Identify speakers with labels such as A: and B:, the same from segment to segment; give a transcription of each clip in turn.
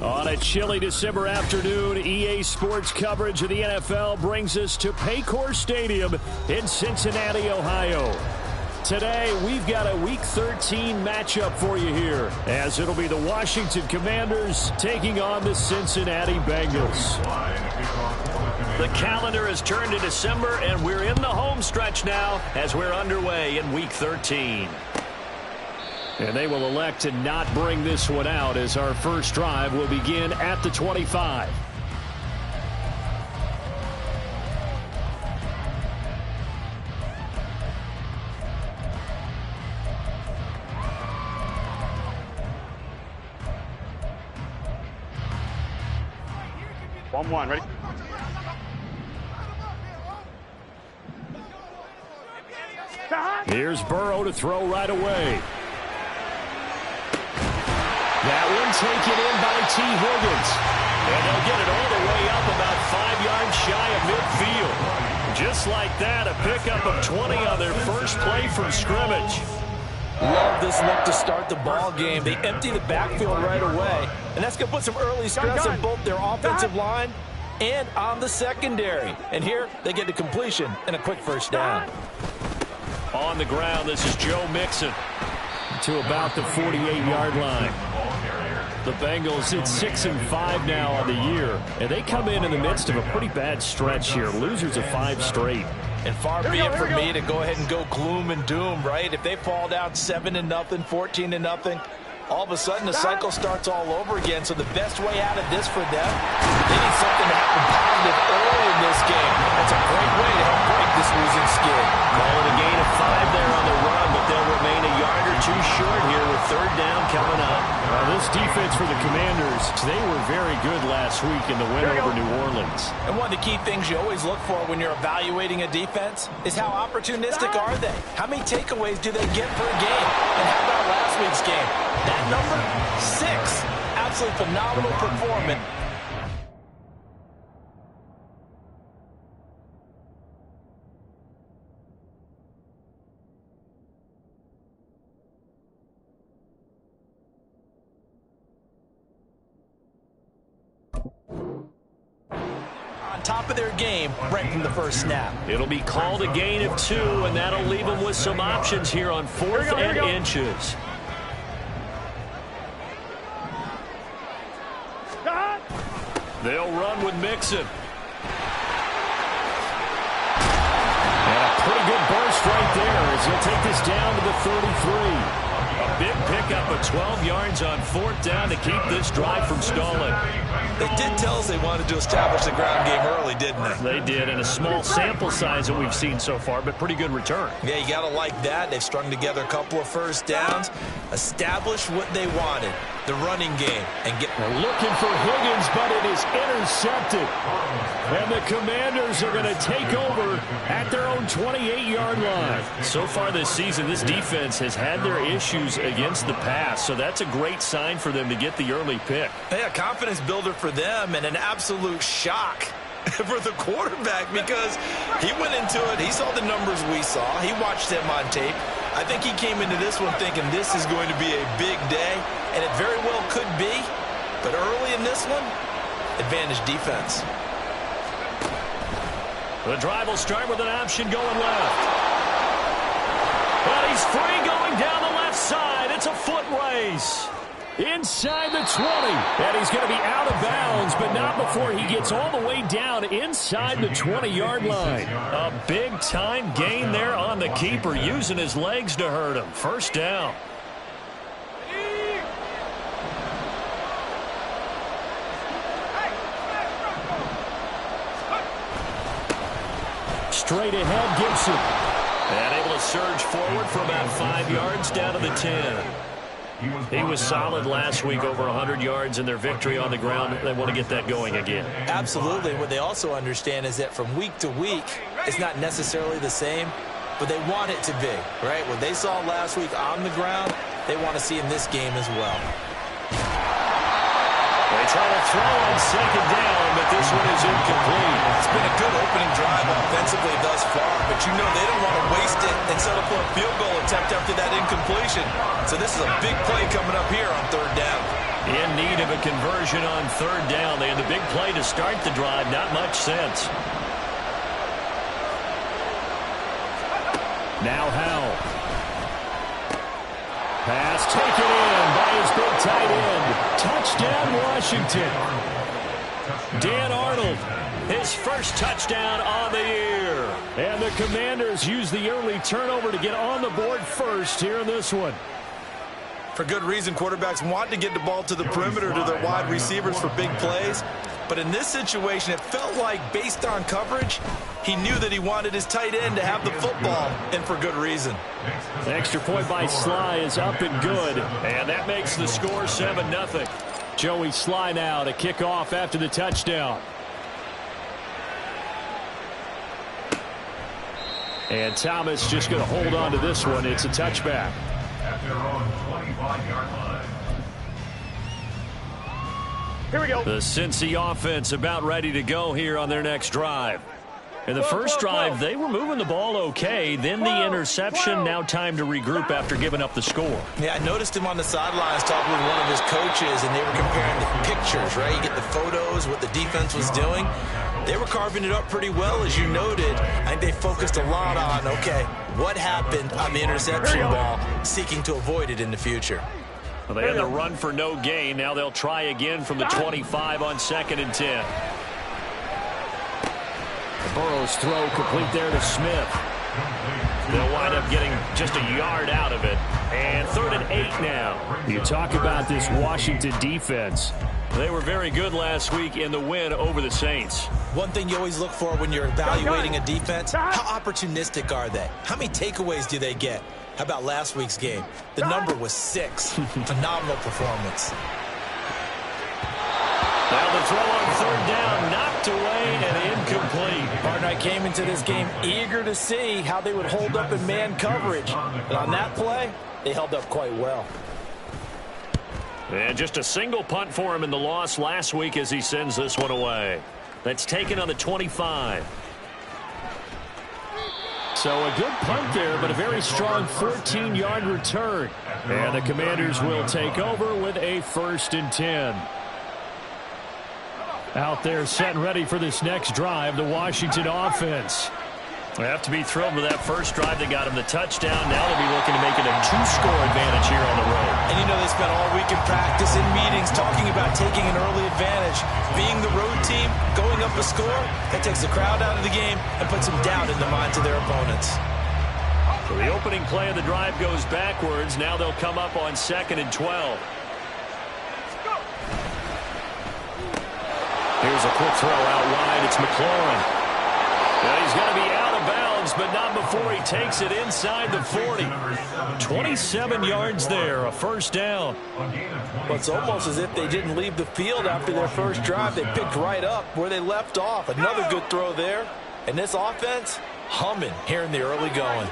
A: On a chilly December afternoon, EA Sports coverage of the NFL brings us to Paycor Stadium in Cincinnati, Ohio. Today, we've got a Week 13 matchup for you here, as it'll be the Washington Commanders taking on the Cincinnati Bengals. The calendar has turned to December, and we're in the home stretch now as we're underway in Week 13. And they will elect to not bring this one out as our first drive will begin at the 25.
B: One, ready?
A: Here's Burrow to throw right away. That one taken in by T. Higgins. And they'll get it all the way up about 5 yards shy of midfield. Just like that, a pickup of 20 on their first play from scrimmage.
C: Love this look to start the ball game. They empty the backfield right away. And that's going to put some early stress on both their offensive line and on the secondary. And here, they get the completion and a quick first down.
A: On the ground, this is Joe Mixon to about the 48-yard line. The Bengals at 6-5 now on the year, and they come in the midst of a pretty bad stretch here. Losers of 5 straight.
C: And far be it from me to go ahead and go gloom and doom, right? If they fall down 7-0, 14-0, all of a sudden the cycle starts all over again. So the best way out of this for them, they need something to happen positive early in this game. That's a great way to help break this losing skid.
A: Call it a gain of 5 there on the run, but they'll remain a yard or two short here with third down coming up. This defense for the Commanders, they were very good last week in the win over New Orleans.
C: And one of the key things you always look for when you're evaluating a defense is how opportunistic are they? How many takeaways do they get per game? And how about last week's game? That number, 6. Absolutely phenomenal performance. On top of their game right from the first snap.
A: It'll be called a gain of 2, and that'll leave them with some options here on 4th and inches. They'll run with Mixon. And a pretty good burst right there as he'll take this down to the 33. A big pickup of 12 yards on 4th down to keep this drive from stalling.
C: They did tell us they wanted to establish the ground game early, didn't they?
A: They did, and a small sample size that we've seen so far, but pretty good return.
C: Yeah, you got to like that. They've strung together a couple of first downs, established what they wanted, the running game. And
A: They're looking for Higgins, but it is intercepted. And the Commanders are going to take over at their own 28-yard line. So far this season, this defense has had their issues against the pass, so that's a great sign for them to get the early pick.
C: Yeah, confidence builder for them and an absolute shock for the quarterback because he went into it. He saw the numbers we saw. He watched them on tape. I think he came into this one thinking this is going to be a big day, and it very well could be. But early in this one, advantage defense.
A: The drive will start with an option going left. But he's free going down the left side. It's a foot race. Inside the 20. And he's going to be out of bounds, but not before he gets all the way down inside the 20-yard line. A big-time gain there on the keeper, using his legs to hurt him. First down. Straight ahead, Gibson. And able to surge forward for about 5 yards down to the 10. He was solid last week, over 100 yards in their victory on the ground. They want to get that going again.
C: Absolutely. What they also understand is that from week to week, it's not necessarily the same, but they want it to be, right? What they saw last week on the ground, they want to see in this game as well.
A: They try to throw on second down, but this one is incomplete.
C: It's been a good opening drive offensively thus far, but you know they don't want to waste it and settle for a field goal attempt after that incompletion. So this is a big play coming up here on third down.
A: In need of a conversion on third down. They had the big play to start the drive. Not much sense. Now Howell. Pass taken in by his big tight end. Touchdown, Washington. Dan Arnold, his first touchdown on the year. And the Commanders use the early turnover to get on the board first here in this one.
C: For good reason, quarterbacks want to get the ball to the perimeter to their wide receivers for big plays. But in this situation, it felt like, based on coverage, he knew that he wanted his tight end to have the football, and for good reason.
A: The extra point by Sly is up and good, and that makes the score 7-0. Joey Sly now to kick off after the touchdown. And Thomas just going to hold on to this one. It's a touchback.
D: At their own 25-yard line.
B: Here we go.
A: The Cincy offense about ready to go here on their next drive. In the first drive, they were moving the ball okay. Then the interception. Now time to regroup after giving up the score.
C: Yeah, I noticed him on the sidelines talking with one of his coaches, and they were comparing the pictures, right? You get the photos, what the defense was doing. They were carving it up pretty well, as you noted. I think they focused a lot on, okay, what happened on the interception ball, seeking to avoid it in the future.
A: Well, they had the run for no gain. Now they'll try again from the 25 on 2nd and 10. Burrow's throw complete there to Smith. They'll wind up getting just a yard out of it. And 3rd and 8 now. You talk about this Washington defense. They were very good last week in the win over the Saints.
C: One thing you always look for when you're evaluating a defense, how opportunistic are they? How many takeaways do they get? How about last week's game? The number was 6. Phenomenal performance.
A: Now the throw on 3rd down, knocked away and incomplete.
E: Partner, I came into this game eager to see how they would hold up in man coverage. And on that play, they held up quite well.
A: And just a single punt for him in the loss last week as he sends this one away. That's taken on the 25. So a good punt there, but a very strong 14-yard return. And the Commanders will take over with a 1st and 10. Out there set and ready for this next drive, the Washington offense. They have to be thrilled with that first drive. They got him the touchdown. Now they'll be looking to make it a 2-score advantage here on the road.
C: And you know they spent all week in practice, in meetings, talking about taking an early advantage. Being the road team, going up a score, that takes the crowd out of the game and puts some doubt in the minds of their opponents.
A: So the opening play of the drive goes backwards. Now they'll come up on 2nd and 12. Here's a quick throw out wide. It's McLaurin. Now he's going to be out of bounds, but not before he takes it inside the 40. 27 yards there, a 1st down.
E: Well, it's almost as if they didn't leave the field after their first drive. They picked right up where they left off. Another good throw there. And this offense, humming here in the early going.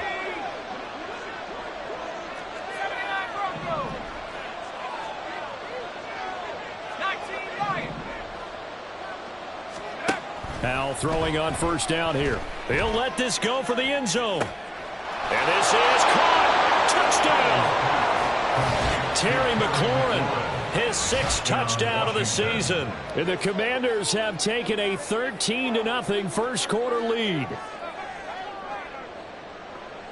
A: Now throwing on 1st down here. He'll let this go for the end zone. And this is caught. Touchdown. Terry McLaurin, his 6th touchdown of the season. And the Commanders have taken a 13-0 first quarter lead.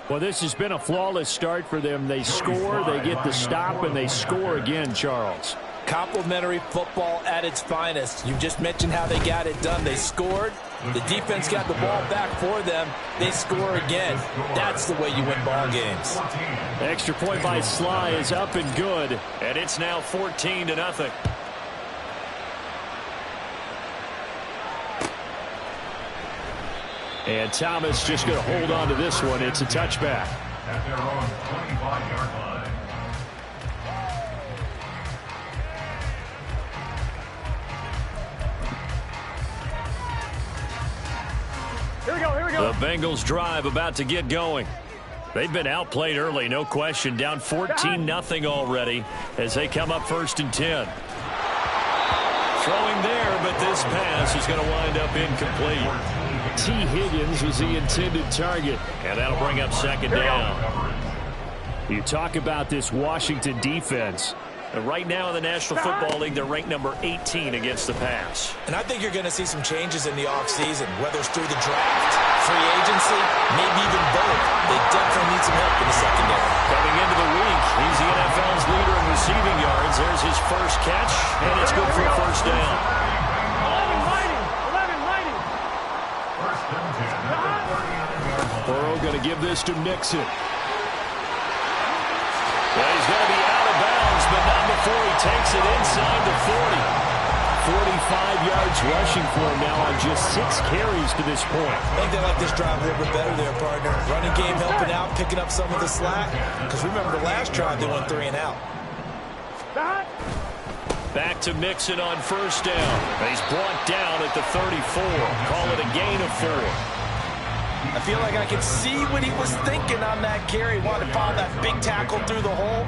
A: Well, this has been a flawless start for them. They score, they get the stop, and they score again, Charles.
E: Complimentary football at its finest. You just mentioned how they got it done. They scored. The defense got the ball back for them. They score again. That's the way you win ball games.
A: Extra point by Sly is up and good, and it's now 14-0. And Thomas just going to hold on to this one. It's a touchback.
D: At their own 25-yard line.
B: Here we go, here we go.
A: The Bengals drive about to get going. They've been outplayed early, no question. Down 14-0 already as they come up 1st and 10. Throwing there, but this pass is going to wind up incomplete. T. Higgins was the intended target, and that'll bring up 2nd down. You talk about this Washington defense. And right now in the National Football League, they're ranked number 18 against the pass.
C: And I think you're going to see some changes in the offseason, whether it's through the draft, free agency, maybe even both. They definitely need some help in the secondary.
A: Coming into the week, he's the NFL's leader in receiving yards. There's his first catch, and it's good for a first down.
D: 11
A: Burrow going to give this to Mixon. Well, he's going to be out of bounds, but not before he takes it inside the 40. 45 yards rushing for him now on just 6 carries to this point.
C: I think they like this drive a little bit better there, partner. Running game helping out, picking up some of the slack. Because remember, the last drive they went 3 and out.
A: Back to Mixon on first down. He's brought down at the 34. Call it a gain of 4.
C: I feel like I could see what he was thinking on that carry. Wanted to follow that big tackle through the hole.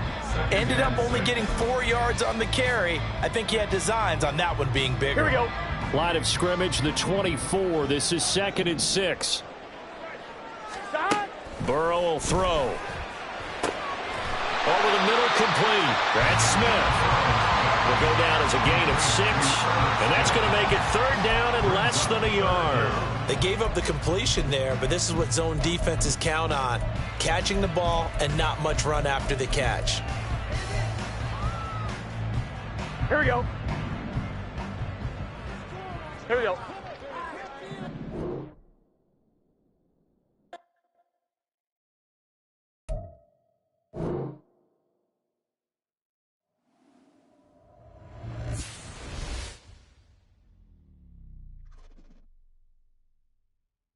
C: Ended up only getting 4 yards on the carry. I think he had designs on that one being bigger.
B: Here we go.
A: Line of scrimmage, the 24. This is 2nd and 6. Burrow will throw. Over the middle, complete. That's Smith. Will go down as a gain of 6. And that's going to make it 3rd down and less than a yard.
C: They gave up the completion there, but this is what zone defenses count on. Catching the ball and not much run after the catch.
B: Here we go. Here we go.